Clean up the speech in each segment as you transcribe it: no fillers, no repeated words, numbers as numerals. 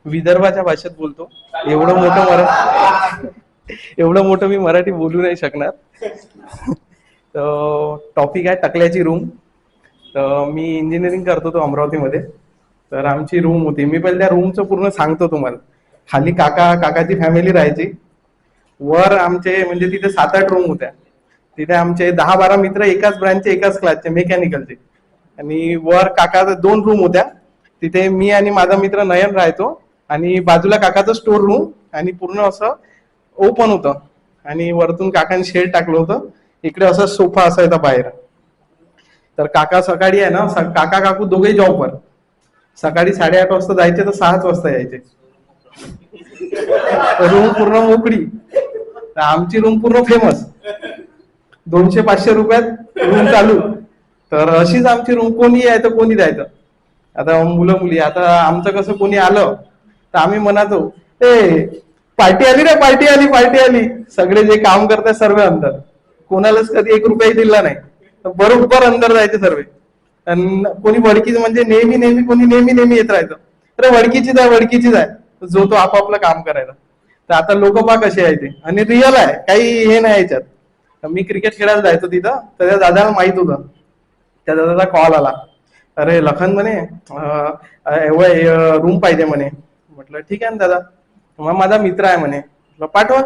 विदर्भाच्या भाषेत बोलतो. एवढं मोठं मी मराठी बोलू नाही शकणार. तर टॉपिक आहे टकल्याची रूम. तर मी इंजिनिअरिंग करतो तो अमरावतीमध्ये. तर आमची रूम होती. मी पहिले त्या रूमचं पूर्ण सांगतो तुम्हाला. खाली काकाची फॅमिली राहायची. वर आमचे म्हणजे तिथे 7-8 रूम होत्या. तिथे आमचे 10-12 मित्र एकाच ब्रँचचे एकाच क्लासचे मेकॅनिकलचे. आणि वर काका 2 रूम होत्या. तिथे मी आणि माझा मित्र नयन राहायचो. आणि बाजूला काकाचं स्टोर रूम आणि पूर्ण असं ओपन होतं. आणि वरतून काकाने शेड टाकलं होतं. इकडे असा सोफा असायचा बाहेर. तर काका सकाळी आहे ना, काका काकू दोघेही जॉबवर. सकाळी 8:30 वाजता जायचे तर 6 वाजता यायचे. रूम पूर्ण मोकळी. तर आमची रूम पूर्ण फेमस. 200-500 रुपयात रूम चालू. तर अशीच आमची रूम. कोणी यायचं कोणी जायचं. आता मुलं मुली. आता आमचं कसं कोणी आलं तर आम्ही म्हणायचो, ए पार्टी आली रे, पार्टी आली. सगळे जे काम करतात सर्व अंदर. कोणालाच कधी 1 रुपयाही दिला नाही. बरोबर अंदर जायचे सर्व. आणि कोणी वडकीच म्हणजे नेहमी कोणी येत राहायचं. अरे वडकीचीच आहे. जो तो आपापलं काम करायचा. तर आता लोक पा कसे आहे ते. आणि रिअल आहे, काही हे नाही याच्यात. मी क्रिकेट खेळायला जायचो तिथं. तर त्या दादाला माहित होतं. त्या दादाचा कॉल आला, अरे लखन म्हणे एवढं रूम पाहिजे म्हणे. म्हटलं ठीक आहे ना दादा. मग माझा मित्र आहे म्हणे, पाठवा.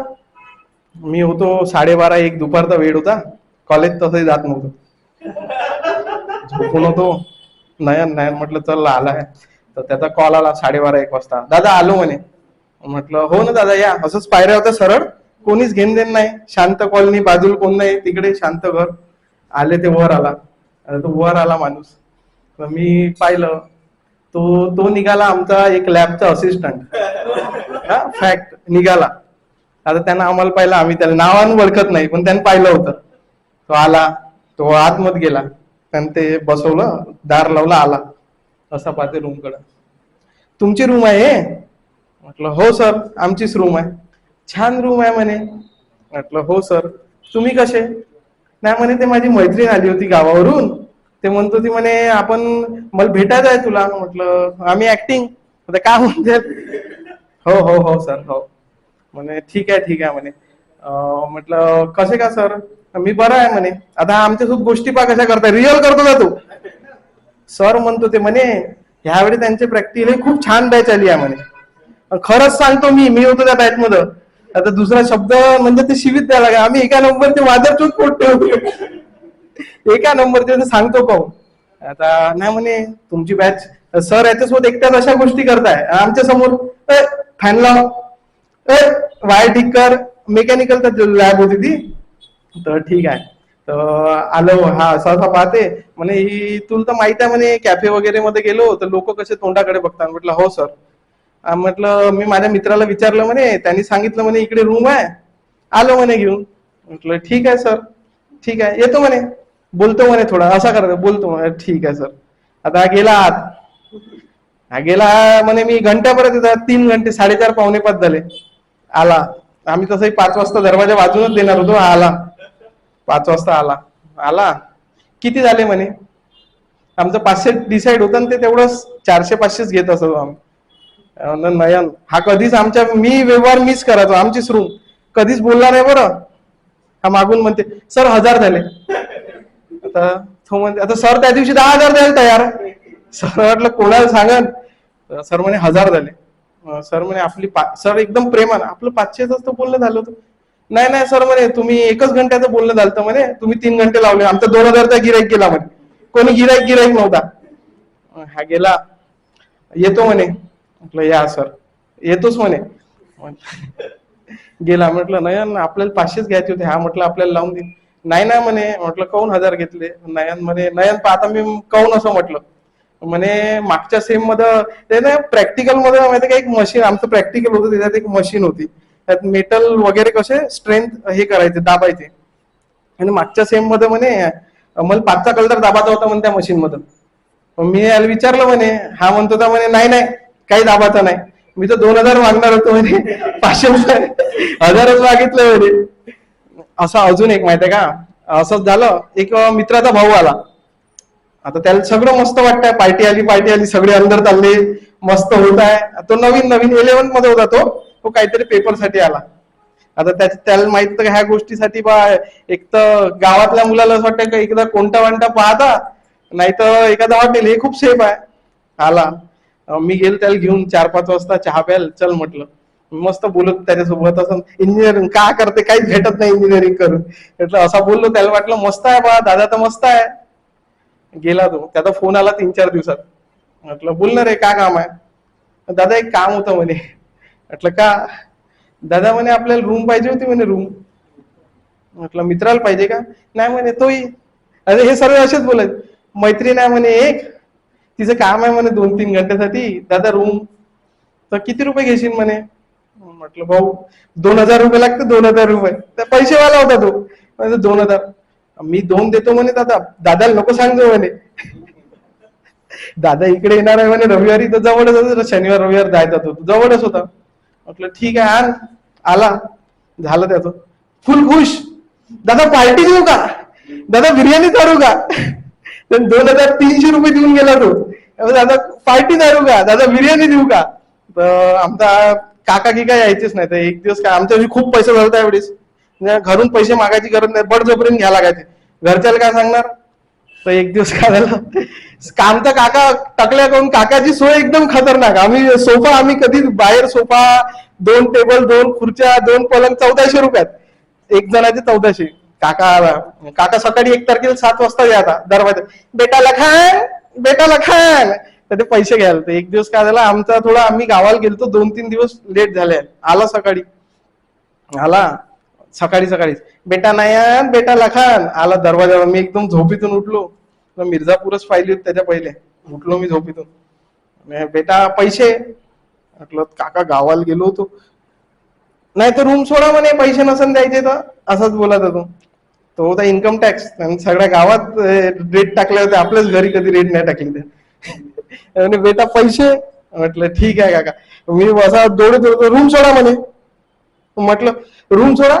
मी होतो 12:30-1 दुपारचा वेळ होता. कॉलेज तसंही जात नव्हतं. झोपून होतो. नयन म्हटलं चल आलाय. तर त्याचा कॉल आला 12:30-1 वाजता. दादा आलो म्हणे. म्हटलं हो ना दादा या. असंच पायऱ्या होत्या सरळ. कोणीच घेण देण नाही. शांत कॉलनी, बाजूला कोण नाही. तिकडे शांत घर. आले ते वर आला. तो वर आला माणूस. मी पाहिलं. तो निघाला आमचा एक लॅबचा असिस्टंट. फॅक्ट निघाला. आता त्यानं आम्हाला पाहिलं. आम्ही त्याला नावानं ओळखत नाही, पण त्यानं पाहिलं होतं. तो आला. तो आतमध्ये गेला. त्यानं ते बसवलं, दार लावला, आला. असा पाहते रूम कडे. तुमची रूम आहे? म्हटलं हो सर आमचीच रूम आहे. छान रूम आहे म्हणे. म्हटलं हो सर. तुम्ही कसे? नाही म्हणे ते माझी मैत्रीण आली होती गावावरून. ते म्हणत होती म्हणे आपण मला भेटायचं आहे तुला. म्हटलं आम्ही ऍक्टिंग. काय म्हणते? हो सर हो. म्हणे ठीक आहे म्हणे. म्हटलं कसे का सर? मी बरं आहे म्हणे. आता आमच्यासोबत गोष्टी पा कशा करताय. रिअल करतो का तू? सर म्हणतो ते म्हणे ह्यावेळी त्यांचे प्रॅक्टिकल खूप छान बॅच आली आहे म्हणे. खरंच सांगतो मी होतो त्या बॅच मध्ये. आता दुसरा शब्द म्हणजे ते शिवित द्यायला लागला. आम्ही एका नंबरचे वाजरचूच पोट ठेवतो. एका नंबरचे सांगतो पाहू. आता नाही म्हणे तुमची बॅच. सर याच्यासोबत एकट्याच अशा गोष्टी करताय आमच्या समोर. फॅन लाव, वायर ठीक कर. मेकॅनिकल तर लॅब होती ती. तर ठीक आहे. तर आलो. हा असा पाहते म्हणे ही तुला तर माहित आहे म्हणे कॅफे वगैरे मध्ये गेलो तर लोक कसे तोंडाकडे बघतात. म्हटलं हो सर. म्हटलं मी माझ्या मित्राला विचारलं म्हणे. त्यांनी सांगितलं म्हणे इकडे रूम आहे. आलो म्हणे घेऊन. म्हटलं ठीक आहे सर. ठीक आहे येतो म्हणे. बोलतो म्हणे थोडा असा करतो. बोलतो म्हणे ठीक आहे सर. आता गेला आत. गेला म्हणे मी घंट्यापर्यंत येतात. 3 घंटे 4:30 4:45 झाले. आला. आम्ही तसंही 5 वाजता दरवाजा वाजूनच देणार होतो. आला 5 वाजता आला. किती झाले म्हणे. आमचं 500 डिसाईड होतं ना ते तेवढंच 400-500 घेत असतो आम्ही. नयन हा कधीच आमच्या व्यवहार मिस करायचो. आमचीच रूम. कधीच बोलला नाही बरं. हा मागून म्हणते सर 1000 झाले. आता तो म्हणते आता सर त्या दिवशी 10,000 द्यायला तयार. सर म्हटलं कोणाला सांगन. सर म्हणे 1000 झाले. सर म्हणे आपली सर एकदम प्रेमान आपलं 500च तर बोलणं झालं होतं. नाही सर म्हणे तुम्ही 1 घंट्याचं बोलणं झालं म्हणे. तुम्ही 3 घंटे लावले. आमचा 2000चा गिराईक गेला म्हणे. कोणी गिराईक नव्हता. हा गेला. येतो म्हणे. म्हटलं या सर. येतोच म्हणे. गेला. म्हटलं नयन आपल्याला 500च घ्यायचे होते. हा म्हटलं आपल्याला लावून देईन. नाही म्हणे. म्हटलं काऊन 1000 घेतले. नयन म्हणे नयन आता मी काऊन असं म्हटलं. म्हणे मागच्या सेम मध्ये ते ना प्रॅक्टिकल मध्ये माहिती का एक मशीन. आमचं प्रॅक्टिकल होतं त्याच्यात एक मशीन होती. त्यात मेटल वगैरे कसे स्ट्रेंथ हे करायचे दाबायचे. आणि मागच्या सेम मध्ये म्हणे मला 5चा कलर दाबाचा होता म्हणे त्या मशीन मध्ये. मी याला विचारलं म्हणे. हा म्हणतो होता म्हणे नाही काही दाबाचा नाही. मी तर 2000 मागणार होतो म्हणे. 500 1000च मागितलं म्हणे. असं अजून एक माहिती आहे का. असंच झालं. एक मित्राचा भाऊ आला. आता त्याला सगळं मस्त वाटतंय, पार्टी आली सगळे अंदर चालले, मस्त होत आहे. तो नवीन 11th मध्ये होता, तो काहीतरी पेपरसाठी आला. आता त्याला माहित तर ह्या गोष्टीसाठी बा एक तर गावातल्या मुलाला असं वाटतं का एकदा कोणता वांटा पाहता, नाही तर एखादा हॉटेल, हे खूप सेफ आहे. आला, मी गेलो त्याला घेऊन 4-5 वाजता चहा प्यायला, चल म्हटलं. मस्त बोलत त्याच्यासोबत, असं इंजिनिअरिंग का करते, काहीच भेटत नाही इंजिनिअरिंग करून, म्हटलं असा बोललो. त्याला वाटलं मस्त आहे बा दादा, तर मस्त आहे. गेला तो, त्याचा फोन आला 3-4 दिवसात. म्हटलं बोल ना रे, काय काम आहे. दादा एक काम होतं म्हणे. म्हटलं का. दादा म्हणे आपल्याला रूम पाहिजे होती म्हणे, रूम. म्हटलं मित्राला पाहिजे का. नाही म्हणे तोही. अरे हे सर्व असेच बोलत. मैत्रीण आहे म्हणे एक, तिचं काम आहे म्हणे 2-3 घंट्यासाठी. दादा रूम तर किती रुपये घेशील म्हणे. म्हटलं भाऊ 2000 रुपये लागते, 2000 रुपये. त्या पैसेवाला होता तो. म्हणजे 2000. मी 2 देतो म्हणे दादा. दादाला नको सांगतो म्हणे. दादा इकडे येणार आहे म्हणे रविवारी, तर जवळच होतं, शनिवार रविवार जायचा तो जवळच होता. म्हटलं ठीक आहे आण. आला, झालं त्याचं फुल खुश. दादा पार्टी देऊ का, दादा बिर्याणी चालू का. 2300 रुपये देऊन गेला तो. दादा पार्टी दारू का, दादा बिर्याणी देऊ का. तर आमचा काका की काय यायचेच नाही. तर एक दिवस काय आमच्या खूप पैसे झाले त्यावेळेस, घरून पैसे मागायची गरज नाही, बडजबरीने घ्या लागायचे. घरच्याला काय सांगणार. तर एक दिवस काय झालं, आमचा काका टकल्या करून, काकाची सोय एकदम खतरनाक. आम्ही कधी बाहेर सोफा, 2 टेबल, 2 खुर्च्या, 2 पलंग 1400 रुपयात. एक जणाचे 1400. काका आला. काका सकाळी 1 तारखेला 7 वाजता यायचा दरवाजा, बेटा लखान. तर ते पैसे घ्यायला. तर एक दिवस काय झाला आमचा, थोडा आम्ही गावाला गेलतो, 2-3 दिवस लेट झाले. आला सकाळी, सकाळीच बेटा नाही, बेटा लखान आला दरवाजावर. मी एकदम झोपेतून उठलो, मिर्झापूरच पाहिली होती त्याच्या पहिले. उठलो मी झोपेतून, बेटा पैसे. म्हटलं काका गावाला गेलो होतो. नाही तर रूम सोडा म्हणे, पैसे नसन द्यायचे तर. असंच बोलत होतो. तो होता इन्कम टॅक्स, सगळ्या गावात रेट टाकले होते, आपल्याच घरी कधी रेट नाही टाकले ते. बेटा पैसे. म्हटलं ठीक आहे काका. मी असा दौडत होतो, रूम सोडा म्हणे. म्हटलं रूम सोडा.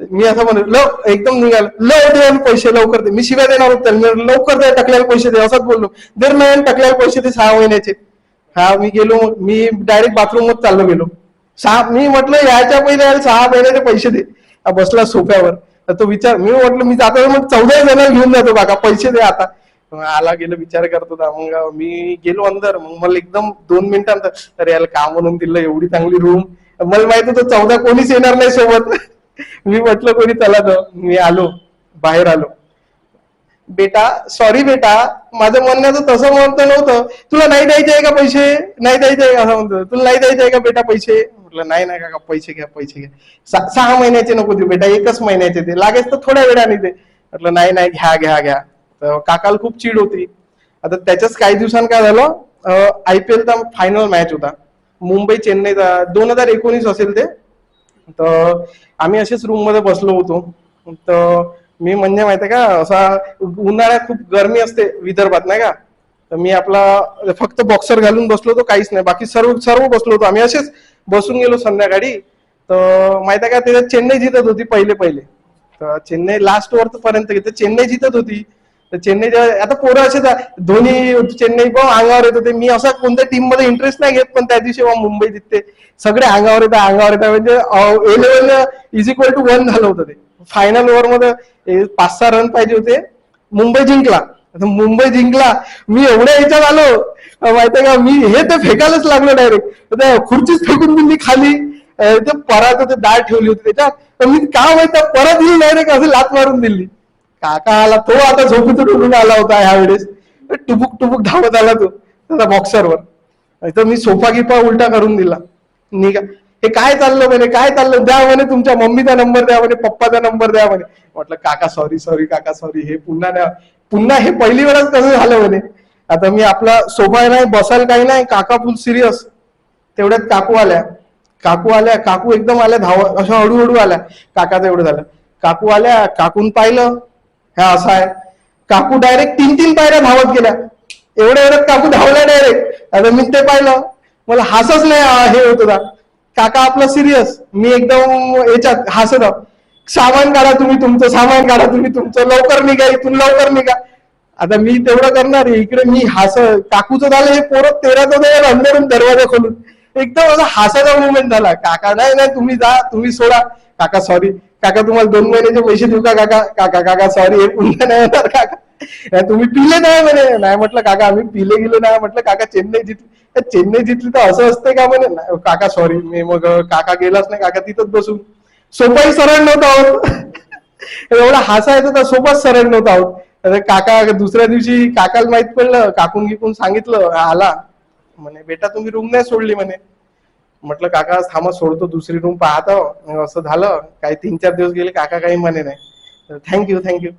मी असं म्हणलो, एकदम निघाल, दे पैसे लवकर दे. मी शिव्या देणार होतो, लवकर दे, टाकल्याला पैसे दे, असंच बोललो. दे नाही, टाकल्याला पैसे दे 6 महिन्याचे. मी गेलो, मी डायरेक्ट बाथरूम मध्ये चाललो गेलो. मी म्हटलं याच्या पहिले 6 महिन्याचे पैसे दे. बसला सोफ्यावर. तो विचार, मी म्हटलं मी जातो, मग 14 जणांना घेऊन जातो काका, पैसे दे आता. आला गेलो विचार करत होता. मग मी गेलो अंदर. मग मला एकदम 2 मिनिटांत, अरे याला काम म्हणून दिलं, एवढी चांगली रूम. मला माहित होतं 14 कोणीच येणार नाही सोबत. मी म्हटलं कोणी चला तर. मी आलो, बाहेर आलो. बेटा सॉरी बेटा, माझं म्हणण्याचं तसं म्हणतं नव्हतं. तुला नाही द्यायचे आहे का पैसे, नाही द्यायचे आहे असं म्हणतो. तुला नाही द्यायचे आहे का बेटा पैसे. म्हटलं नाही काका, पैसे घ्या पैसे घ्या. 6 महिन्याचे नको देऊ बेटा, 1च महिन्याचे दे, लागेच तर थोड्या वेळाने दे. म्हटलं नाही घ्या. तर काकाला खूप चीड होती. आता त्याच्याच काही दिवसांनी काय झालं, IPLचा फायनल मॅच होता, मुंबई चेन्नईचा, 2019 असेल ते. तर आम्ही असेच रूम मध्ये बसलो होतो. तर मी म्हणजे माहितीये का, असा उन्हाळ्यात खूप गरमी असते विदर्भात नाही का. तर मी आपला फक्त बॉक्सर घालून बसलो होतो, काहीच नाही, बाकी सर्व बसलो होतो. आम्ही असेच बसून गेलो संध्याकाळी. तर माहितीये का, त्याच्यात चेन्नई जितत होती पहिले. तर चेन्नई लास्ट ओव्हर पर्यंत घेते, चेन्नई जितत होती. तर चेन्नईच्या आता पोरं असेच, धोनी चेन्नई पण अंगावर येत होते. मी असं कोणत्या टीम मध्ये इंटरेस्ट नाही घेत, पण त्या दिवशी मुंबई जितते, सगळे अंगावर येतात. म्हणजे 11 = 1 झालं होतं ते. फायनल ओव्हर मध्ये 5-6 रन पाहिजे होते. मुंबई जिंकला. मी एवढ्या याच्यात आलो माहितीये का, मी हे तर फेकायलाच लागलो डायरेक्ट. खुर्चीच फेकून दिली खाली. ते परात ते दाळ ठेवली होती त्याच्यात. तर मी काय माहिती परत येईल डायरेक्ट असं लात मारून दिली. काका आला, तो आता झोपेतून उठून आला होता ह्या वेळेस. टुबुक धावत आला तो त्याचा बॉक्सरवर. तर मी सोफा गिफा उलटा करून दिला. निघा, हे काय चाललं म्हणे, काय चाललं, द्या म्हणे तुमच्या मम्मीचा नंबर द्या म्हणे, पप्पाचा नंबर द्या म्हणे. म्हटलं काका सॉरी काका सॉरी, हे पुन्हा हे पहिली वेळच कसं झालं म्हणे. आता मी आपला सोफा नाही बसायला काही नाही, काका फुल सिरियस. तेवढ्यात काकू एकदम आल्या धावत, अशा हळूहळू आल्या. काकाचं एवढं झालं, काकू आल्या, काकून पाहिलं ह्या असा आहे. काकू डायरेक्ट 3-3 पायऱ्या धावत गेल्या. एवढ्यात काकू धावल्या डायरेक्ट. आता मी ते पाहिलं, मला हसच नाही हे होत होता. काका आपलं सिरियस, मी एकदम याच्यात हसत. सामान काढा तुम्ही तुमचं, लवकर निघा इथून, लवकर निघा. आता मी तेवढं करणार आहे. इकडे मी काकूचं झालं, हे पोरं 13 अंदरून दरवाजा खोलून एकदम असा हसायचा मुवमेंट झाला. काका नाही नाही तुम्ही जा, तुम्ही सोडा. काका सॉरी, काका तुम्हाला 2 महिन्याचे पैसे देऊ का काका? काका काका सॉरी, हे पुन्हा नाही होणार काका. तुम्ही पिले नाही म्हणे. नाही म्हटलं काका आम्ही पिले गेलो नाही. म्हटलं काका चेन्नई जिंकली, चेन्नई जिंकली तर असं असते का म्हणे. काका सॉरी. मी मग काका गेलाच नाही. काका तिथंच बसून, सोपाही सरळ नव्हता होत. एवढा हसायचं तर सोपाच सरळ नव्हता होत. काका दुसऱ्या दिवशी काकाला माहित पडलं, काकून गिकून सांगितलं, आला म्हणे बेटा तुम्ही रूम नाही सोडली म्हणे. म्हटलं काका थांबा सोडतो, दुसरी रूम पाहत आहो. असं झालं काही 3-4 दिवस गेले, काका काही म्हणे नाही. Thank you thank you.